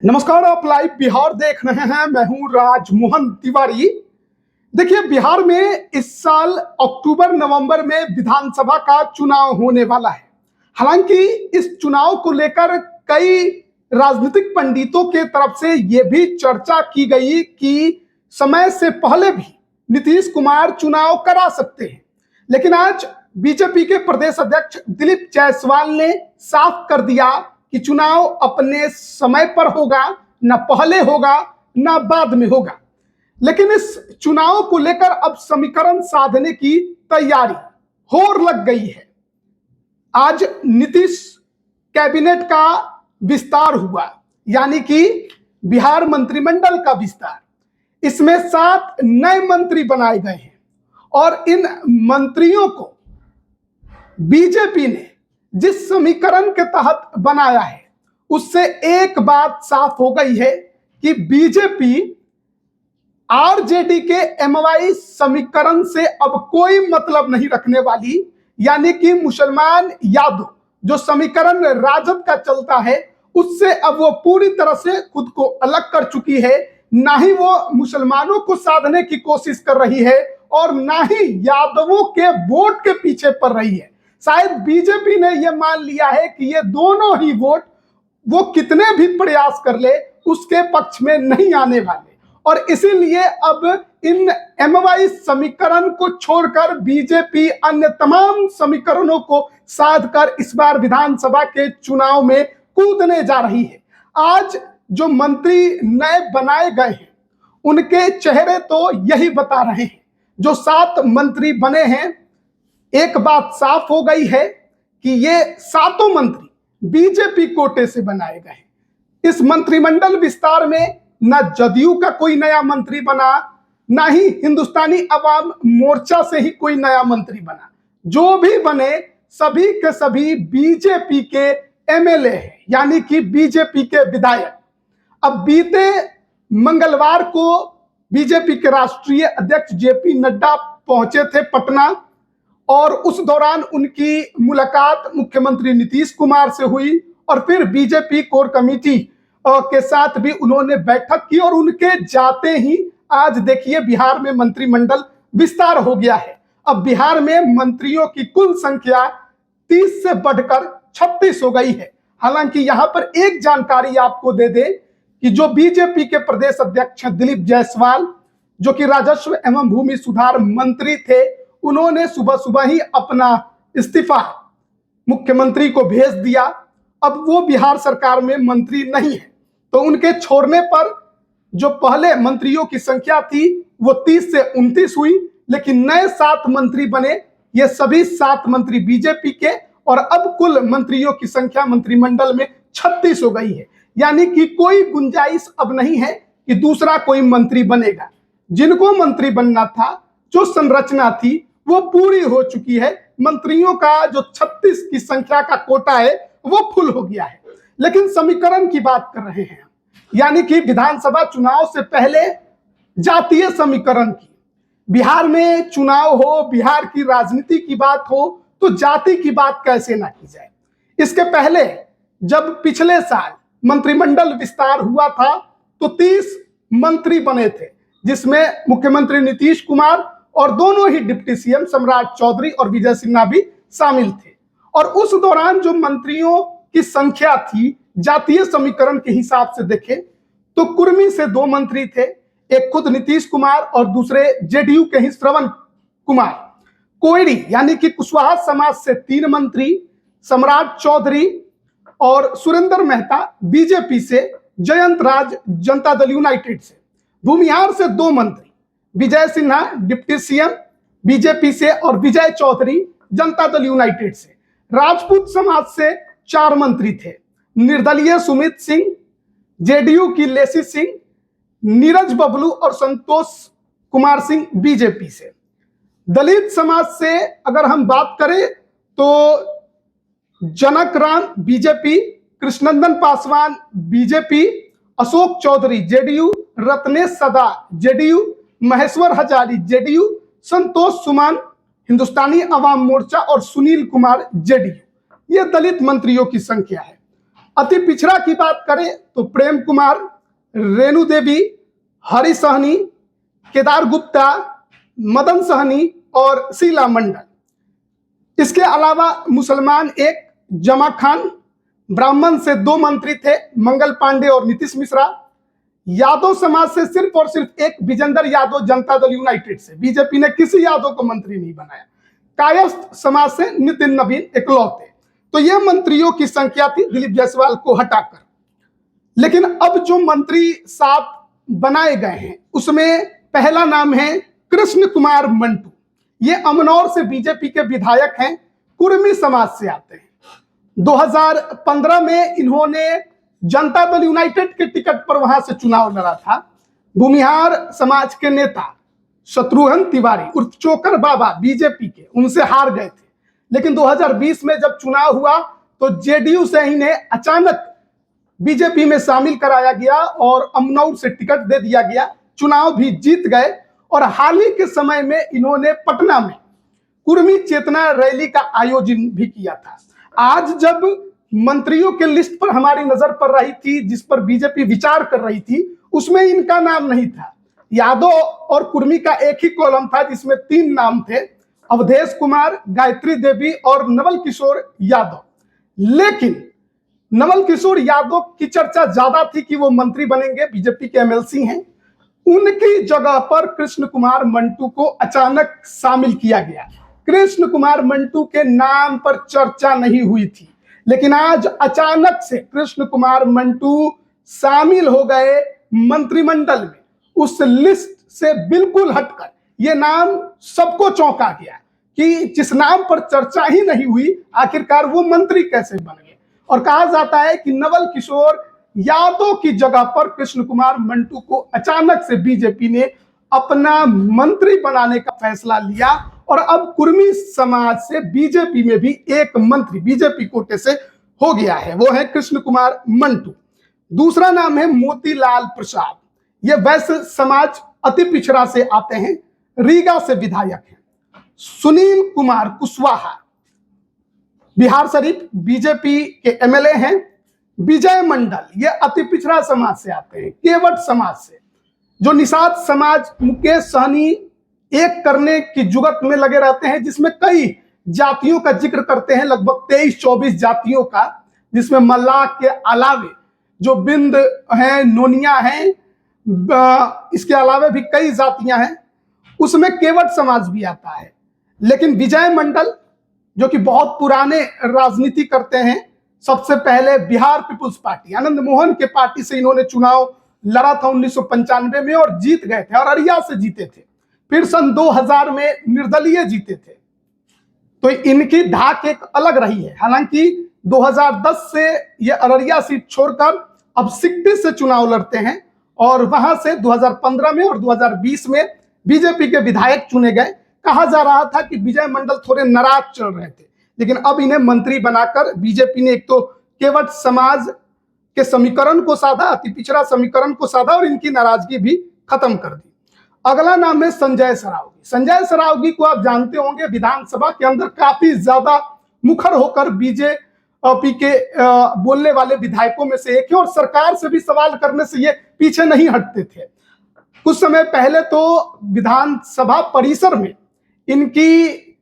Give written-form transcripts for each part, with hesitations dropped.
नमस्कार, आप लाइव बिहार देख रहे हैं। मैं हूं राजमोहन तिवारी। देखिए, बिहार में इस साल अक्टूबर नवंबर में विधानसभा का चुनाव होने वाला है। हालांकि इस चुनाव को लेकर कई राजनीतिक पंडितों के तरफ से यह भी चर्चा की गई कि समय से पहले भी नीतीश कुमार चुनाव करा सकते हैं। लेकिन आज बीजेपी के प्रदेश अध्यक्ष दिलीप जायसवाल ने साफ कर दिया कि चुनाव अपने समय पर होगा, ना पहले होगा ना बाद में होगा। लेकिन इस चुनाव को लेकर अब समीकरण साधने की तैयारी होर लग गई है। आज नीतीश कैबिनेट का विस्तार हुआ, यानी कि बिहार मंत्रिमंडल का विस्तार। इसमें 7 नए मंत्री बनाए गए हैं और इन मंत्रियों को बीजेपी ने जिस समीकरण के तहत बनाया है, उससे एक बात साफ हो गई है कि बीजेपी आरजेडी के एमवाई समीकरण से अब कोई मतलब नहीं रखने वाली। यानी कि मुसलमान यादव जो समीकरण राजद का चलता है, उससे अब वो पूरी तरह से खुद को अलग कर चुकी है। ना ही वो मुसलमानों को साधने की कोशिश कर रही है और ना ही यादवों के वोट के पीछे पड़ रही है। शायद बीजेपी ने यह मान लिया है कि ये दोनों ही वोट वो कितने भी प्रयास कर ले उसके पक्ष में नहीं आने वाले, और इसीलिए अब इन एमवाई समीकरण को छोड़कर बीजेपी अन्य तमाम समीकरणों को साधकर इस बार विधानसभा के चुनाव में कूदने जा रही है। आज जो मंत्री नए बनाए गए हैं, उनके चेहरे तो यही बता रहे हैं। जो 7 मंत्री बने हैं, एक बात साफ हो गई है कि ये 7 मंत्री बीजेपी कोटे से बनाए गए हैं। इस मंत्रिमंडल विस्तार में ना जदयू का कोई नया मंत्री बना, ना ही हिंदुस्तानी अवाम मोर्चा से ही कोई नया मंत्री बना। जो भी बने सभी के सभी बीजेपी के एमएलए हैं, यानी कि बीजेपी के विधायक। अब बीते मंगलवार को बीजेपी के राष्ट्रीय अध्यक्ष जेपी नड्डा पहुंचे थे पटना, और उस दौरान उनकी मुलाकात मुख्यमंत्री नीतीश कुमार से हुई और फिर बीजेपी कोर कमेटी के साथ भी उन्होंने बैठक की। और उनके जाते ही आज देखिए बिहार में मंत्रिमंडल विस्तार हो गया है। अब बिहार में मंत्रियों की कुल संख्या 30 से बढ़कर 36 हो गई है। हालांकि यहां पर एक जानकारी आपको दे दे कि जो बीजेपी के प्रदेश अध्यक्ष दिलीप जायसवाल, जो कि राजस्व एवं भूमि सुधार मंत्री थे, उन्होंने सुबह सुबह ही अपना इस्तीफा मुख्यमंत्री को भेज दिया। अब वो बिहार सरकार में मंत्री नहीं है, तो उनके छोड़ने पर जो पहले मंत्रियों की संख्या थी वो 30 से 29 हुई। लेकिन नए 7 मंत्री बने, ये सभी 7 मंत्री बीजेपी के, और अब कुल मंत्रियों की संख्या मंत्रिमंडल में 36 हो गई है। यानी कि कोई गुंजाइश अब नहीं है कि दूसरा कोई मंत्री बनेगा। जिनको मंत्री बनना था, जो संरचना थी, वो पूरी हो चुकी है। मंत्रियों का जो 36 की संख्या का कोटा है वो फुल हो गया है। लेकिन समीकरण की बात कर रहे हैं, यानी कि विधानसभा चुनाव से पहले जातीय समीकरण की। बिहार में चुनाव हो, बिहार की राजनीति की बात हो, तो जाति की बात कैसे ना की जाए। इसके पहले जब पिछले साल मंत्रिमंडल विस्तार हुआ था तो 30 मंत्री बने थे, जिसमें मुख्यमंत्री नीतीश कुमार और दोनों ही डिप्टी सीएम सम्राट चौधरी और विजय सिन्हा भी शामिल थे। और उस दौरान जो मंत्रियों की संख्या थी, जातीय समीकरण के हिसाब से देखें तो कुर्मी से 2 मंत्री थे, एक खुद नीतीश कुमार और दूसरे जेडीयू के ही श्रवण कुमार। कोयरी यानी कि कुशवाहा समाज से 3 मंत्री, सम्राट चौधरी और सुरेंद्र मेहता बीजेपी से, जयंत राज जनता दल यूनाइटेड से। भूमिहार से 2 मंत्री, Vijay Sinha deputy CM BJP से और विजय चौधरी जनता दल यूनाइटेड से। राजपूत समाज से 4 मंत्री थे, निर्दलीय सुमित सिंह, जेडीयू की लेसी सिंह, नीरज बबलू और संतोष कुमार सिंह बीजेपी से। दलित समाज से अगर हम बात करें तो Janak Ram BJP, Krishnanandan Paswan BJP, Ashok Chaudhary JDU, Ratnesh Sada JDU, Maheshwar Hazari JDU, Santosh Suman Hindustani Awam Morcha और सुनील कुमार जेडीयू। ये दलित मंत्रियों की संख्या है। अति पिछड़ा की बात करें तो प्रेम कुमार, रेणु देवी, हरि सहनी, केदार गुप्ता, मदन सहनी और शीला मंडल। इसके अलावा मुसलमान एक जमा खान, ब्राह्मण से 2 मंत्री थे, मंगल पांडे और नीतीश मिश्रा। यादव समाज से सिर्फ और सिर्फ एक विजेंद्र यादव, जनता दल यूनाइटेड से। बीजेपी ने किसी यादव को मंत्री नहीं बनाया। कायस्थ समाज से नितिन नवीन इकलौते। तो ये मंत्रियों की संख्या थी दिलीप जायसवाल को हटाकर। लेकिन अब जो मंत्री 7 बनाए गए हैं उसमें पहला नाम है कृष्ण कुमार मंटू। ये अमनौर से बीजेपी के विधायक हैं, कुर्मी समाज से आते हैं। 2015 में इन्होंने जनता दल यूनाइटेड के टिकट पर वहां से चुनाव लड़ा था। भूमिहार समाज के नेता शत्रुघ्न तिवारी उर्फ चोकर बाबा बीजेपी के, उनसे हार गए थे। लेकिन 2020 में जब चुनाव हुआ तो जेडीयू से इन्हें अचानक बीजेपी में शामिल कराया गया और अमनौर से टिकट दे दिया गया। चुनाव भी जीत गए और हाल ही के समय में इन्होंने पटना में कुर्मी चेतना रैली का आयोजन भी किया था। आज जब मंत्रियों के लिस्ट पर हमारी नजर पड़ रही थी, जिस पर बीजेपी विचार कर रही थी, उसमें इनका नाम नहीं था। यादव और कुर्मी का एक ही कॉलम था जिसमें 3 नाम थे, अवधेश कुमार, गायत्री देवी और नवल किशोर यादव। लेकिन नवल किशोर यादव की चर्चा ज्यादा थी कि वो मंत्री बनेंगे, बीजेपी के एमएलसी हैं। उनकी जगह पर कृष्ण कुमार मंटू को अचानक शामिल किया गया। कृष्ण कुमार मंटू के नाम पर चर्चा नहीं हुई थी, लेकिन आज अचानक से कृष्ण कुमार मंटू शामिल हो गए मंत्रिमंडल में। उस लिस्ट से बिल्कुल हटकर यह नाम सबको चौंका गया कि जिस नाम पर चर्चा ही नहीं हुई, आखिरकार वो मंत्री कैसे बन गए। और कहा जाता है कि नवल किशोर यादव की जगह पर कृष्ण कुमार मंटू को अचानक से बीजेपी ने अपना मंत्री बनाने का फैसला लिया और अब कुर्मी समाज से बीजेपी में भी एक मंत्री बीजेपी कोटे से हो गया है, वो है कृष्ण कुमार मंटू। दूसरा नाम है मोतीलाल प्रसाद। ये वैश्य समाज अति पिछड़ा से आते हैं, रीगा से विधायक हैं। सुनील कुमार कुशवाहा बिहार शरीफ बीजेपी के एमएलए हैं। विजय मंडल ये अति पिछड़ा समाज से आते हैं, केवट समाज से। जो निषाद समाज मुकेश सहनी एक करने की जुगत में लगे रहते हैं, जिसमें कई जातियों का जिक्र करते हैं, लगभग 23-24 जातियों का, जिसमें मल्लाह के अलावे जो बिंद हैं, नोनिया हैं, इसके अलावे भी कई जातियां हैं, उसमें केवट समाज भी आता है। लेकिन विजय मंडल जो कि बहुत पुराने राजनीति करते हैं, सबसे पहले बिहार पीपुल्स पार्टी आनंद मोहन के पार्टी से इन्होंने चुनाव लड़ा था 1995 में और जीत गए थे और अररिया से जीते थे। फिर सन 2000 में निर्दलीय जीते थे। तो इनकी धाक एक अलग रही है। हालांकि 2010 से ये अररिया सीट छोड़कर अब सिकटी से चुनाव लड़ते हैं और वहां से 2015 में और 2020 में बीजेपी के विधायक चुने गए। कहा जा रहा था कि विजय मंडल थोड़े नाराज चल रहे थे, लेकिन अब इन्हें मंत्री बनाकर बीजेपी ने एक तो केवट समाज के समीकरण को साधा, अति पिछड़ा समीकरण को साधा और इनकी नाराजगी भी खत्म कर दी। अगला नाम है संजय सरावगी। संजय सरावगी को आप जानते होंगे, विधानसभा के अंदर काफी ज्यादा मुखर होकर बीजेपी के बोलने वाले विधायकों में से एक है और सरकार से भी सवाल करने से ये पीछे नहीं हटते थे। कुछ समय पहले तो विधानसभा परिसर में इनकी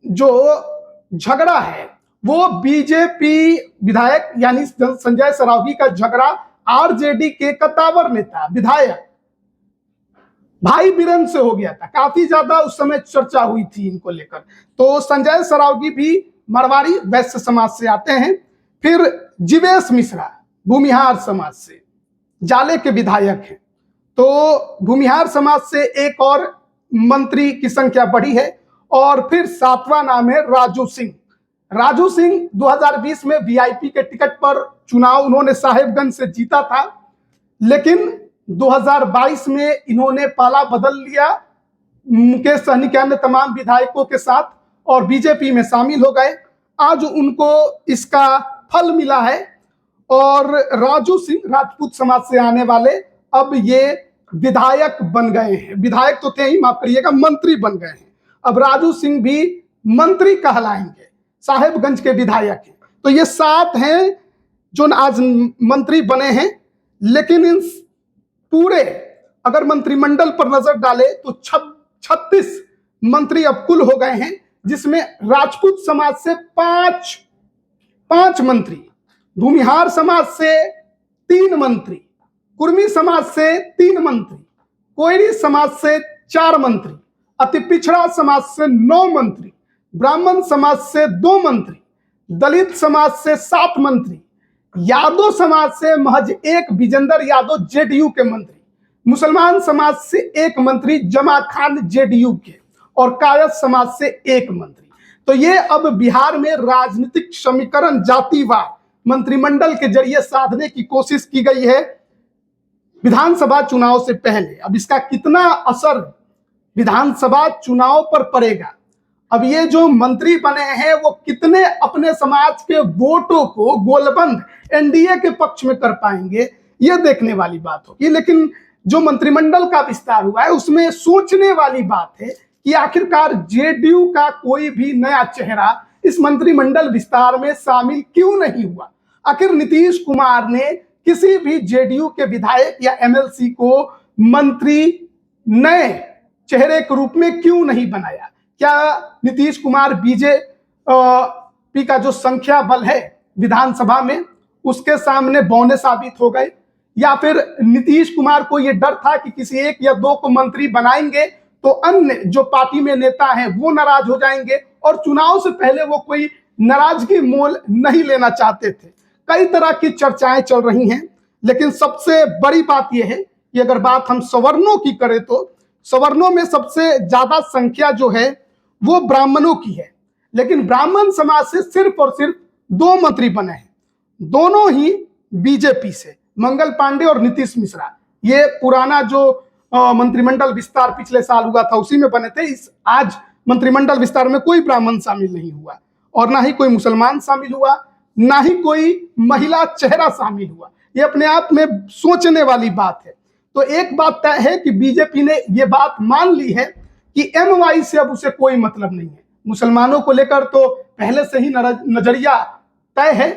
जो झगड़ा है वो बीजेपी विधायक यानी संजय सरावगी का झगड़ा आरजेडी के कतावर नेता विधायक भाई बीरेन से हो गया था। काफी ज्यादा उस समय चर्चा हुई थी इनको लेकर। तो संजय सरावगी भी मरवाड़ी वैश्य समाज से आते हैं। फिर जीवेश मिश्रा भूमिहार समाज से जाले के विधायक हैं। तो भूमिहार समाज से एक और मंत्री की संख्या बढ़ी है। और फिर 7वां नाम है राजू सिंह। राजू सिंह 2020 में वीआईपी के टिकट पर चुनाव उन्होंने साहेबगंज से जीता था, लेकिन 2022 में इन्होंने पाला बदल लिया मुकेश सहनी के अन्य तमाम विधायकों के साथ और बीजेपी में शामिल हो गए। आज उनको इसका फल मिला है और राजू सिंह राजपूत समाज से आने वाले अब ये विधायक बन गए हैं। विधायक तो थे ही, माफ करिएगा, मंत्री बन गए हैं। अब राजू सिंह भी मंत्री कहलाएंगे, साहेबगंज के विधायक हैं। तो ये 7 हैं जो आज मंत्री बने हैं। लेकिन इन पूरे अगर मंत्रिमंडल पर नजर डाले तो 36 मंत्री अब कुल हो गए हैं, जिसमें राजपूत समाज से पांच मंत्री, भूमिहार समाज से 3 मंत्री, कुर्मी समाज से 3 मंत्री, कोयरी समाज से 4 मंत्री, अति पिछड़ा समाज से 9 मंत्री, ब्राह्मण समाज से 2 मंत्री, दलित समाज से 7 मंत्री, यादव समाज से महज 1 विजेंद्र यादव जेडीयू के मंत्री, मुसलमान समाज से 1 मंत्री जमा खान जेडीयू के, और कायस्थ समाज से 1 मंत्री। तो ये अब बिहार में राजनीतिक समीकरण जातिवाद मंत्रिमंडल के जरिए साधने की कोशिश की गई है विधानसभा चुनाव से पहले। अब इसका कितना असर विधानसभा चुनाव पर पड़ेगा, अब ये जो मंत्री बने हैं वो कितने अपने समाज के वोटों को गोलबंद एनडीए के पक्ष में कर पाएंगे, ये देखने वाली बात होगी। लेकिन जो मंत्रिमंडल का विस्तार हुआ है उसमें सोचने वाली बात है कि आखिरकार जेडीयू का कोई भी नया चेहरा इस मंत्रिमंडल विस्तार में शामिल क्यों नहीं हुआ। आखिर नीतीश कुमार ने किसी भी जेडीयू के विधायक या एमएलसी को मंत्री नए चेहरे के रूप में क्यों नहीं बनाया। क्या नीतीश कुमार बीजेपी का जो संख्या बल है विधानसभा में उसके सामने बौने साबित हो गए, या फिर नीतीश कुमार को यह डर था कि किसी 1 या 2 को मंत्री बनाएंगे तो अन्य जो पार्टी में नेता हैं वो नाराज हो जाएंगे, और चुनाव से पहले वो कोई नाराजगी मोल नहीं लेना चाहते थे। कई तरह की चर्चाएं चल रही हैं, लेकिन सबसे बड़ी बात यह है कि अगर बात हम सवर्णों की करें तो सवर्णों में सबसे ज्यादा संख्या जो है वो ब्राह्मणों की है। लेकिन ब्राह्मण समाज से सिर्फ और सिर्फ 2 मंत्री बने हैं, दोनों ही बीजेपी से, मंगल पांडे और नीतीश मिश्रा। ये पुराना जो मंत्रिमंडल विस्तार पिछले साल हुआ था उसी में बने थे। इस आज मंत्रिमंडल विस्तार में कोई ब्राह्मण शामिल नहीं हुआ, और ना ही कोई मुसलमान शामिल हुआ, ना ही कोई महिला चेहरा शामिल हुआ। ये अपने आप में सोचने वाली बात है। तो एक बात तय है कि बीजेपी ने ये बात मान ली है कि एमवाई से अब उसे कोई मतलब नहीं है। मुसलमानों को लेकर तो पहले से ही नजरिया तय है।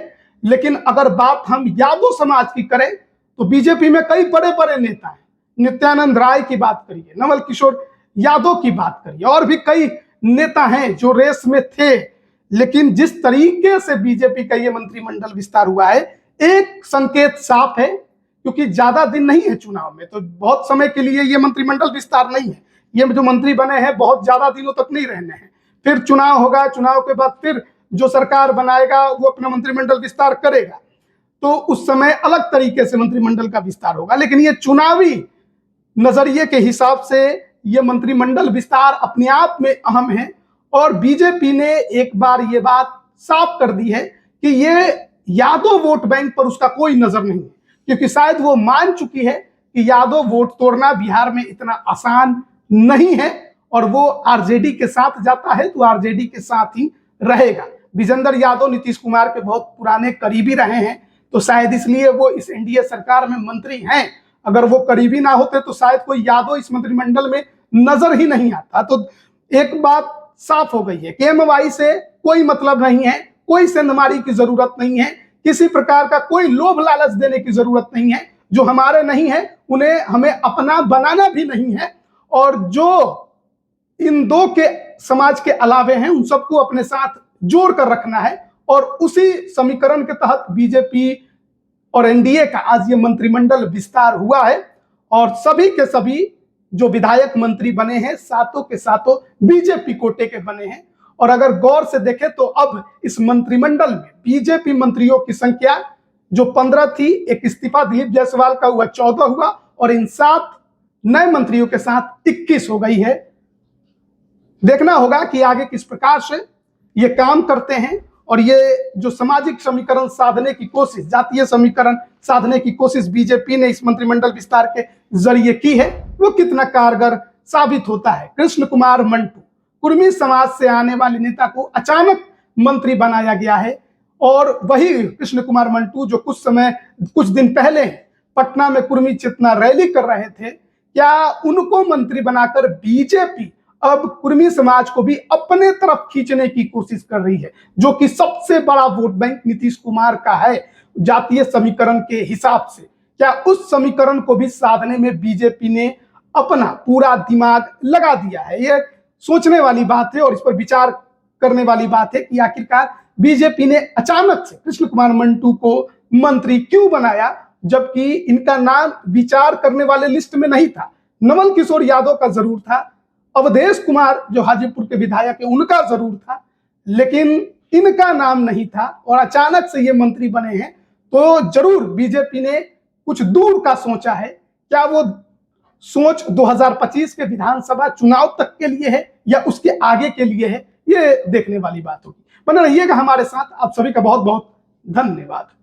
लेकिन अगर बात हम यादव समाज की करें तो बीजेपी में कई बड़े बड़े नेता हैं। नित्यानंद राय की बात करिए, नवल किशोर यादव की बात करिए, और भी कई नेता हैं जो रेस में थे। लेकिन जिस तरीके से बीजेपी का ये मंत्रिमंडल विस्तार हुआ है, एक संकेत साफ है, क्योंकि ज्यादा दिन नहीं है चुनाव में, तो बहुत समय के लिए ये मंत्रिमंडल विस्तार नहीं है। ये जो मंत्री बने हैं बहुत ज्यादा दिनों तक नहीं रहने हैं। फिर चुनाव होगा, चुनाव के बाद फिर जो सरकार बनाएगा वो अपना मंत्रिमंडल विस्तार करेगा, तो उस समय अलग तरीके से मंत्रिमंडल का विस्तार होगा। लेकिन ये चुनावी नजरिए के हिसाब से ये मंत्रिमंडल विस्तार अपने आप में अहम है, और बीजेपी ने एक बार ये बात साफ कर दी है कि ये यादव वोट बैंक पर उसका कोई नजर नहीं है, क्योंकि शायद वो मान चुकी है कि यादव वोट तोड़ना बिहार में इतना आसान नहीं है, और वो आरजेडी के साथ जाता है तो आरजेडी के साथ ही रहेगा। विजेंद्र यादव नीतीश कुमार के बहुत पुराने करीबी रहे हैं, तो शायद इसलिए वो इस एनडीए सरकार में मंत्री हैं। अगर वो करीबी ना होते तो शायद कोई यादव इस मंत्रिमंडल में नजर ही नहीं आता। तो एक बात साफ हो गई है कि एमवाई से कोई मतलब नहीं है, कोई सेंधमारी की जरूरत नहीं है, किसी प्रकार का कोई लोभ लालच देने की जरूरत नहीं है। जो हमारे नहीं है उन्हें हमें अपना बनाना भी नहीं है, और जो इन 2 के समाज के अलावे हैं उन सबको अपने साथ जोड़ कर रखना है। और उसी समीकरण के तहत बीजेपी और एनडीए का आज ये मंत्रिमंडल विस्तार हुआ है, और सभी के सभी जो विधायक मंत्री बने हैं सातों के सातों बीजेपी कोटे के बने हैं। और अगर गौर से देखें तो अब इस मंत्रिमंडल में बीजेपी मंत्रियों की संख्या जो 15 थी, एक इस्तीफा दिलीप जायसवाल का हुआ, 14 हुआ, और इन 7 नए मंत्रियों के साथ 21 हो गई है। देखना होगा कि आगे किस प्रकार से ये काम करते हैं, और ये जो सामाजिक समीकरण साधने की कोशिश, जातीय समीकरण साधने की कोशिश बीजेपी ने इस मंत्रिमंडल विस्तार के जरिए की है, वो कितना कारगर साबित होता है। कृष्ण कुमार मंटू, कुर्मी समाज से आने वाले नेता को अचानक मंत्री बनाया गया है, और वही कृष्ण कुमार मंटू जो कुछ दिन पहले पटना में कुर्मी चेतना रैली कर रहे थे, क्या उनको मंत्री बनाकर बीजेपी अब कुर्मी समाज को भी अपने तरफ खींचने की कोशिश कर रही है, जो कि सबसे बड़ा वोट बैंक नीतीश कुमार का है जातीय समीकरण के हिसाब से। क्या उस समीकरण को भी साधने में बीजेपी ने अपना पूरा दिमाग लगा दिया है? यह सोचने वाली बात है और इस पर विचार करने वाली बात है कि आखिरकार बीजेपी ने अचानक से कृष्ण कुमार मंटू को मंत्री क्यों बनाया, जबकि इनका नाम विचार करने वाले लिस्ट में नहीं था। नवल किशोर यादव का जरूर था, अवधेश कुमार जो हाजीपुर के विधायक है उनका जरूर था, लेकिन इनका नाम नहीं था और अचानक से ये मंत्री बने हैं। तो जरूर बीजेपी ने कुछ दूर का सोचा है। क्या वो सोच 2025 के विधानसभा चुनाव तक के लिए है या उसके आगे के लिए है, ये देखने वाली बात होगी। बने रहिएगा हमारे साथ। आप सभी का बहुत बहुत धन्यवाद।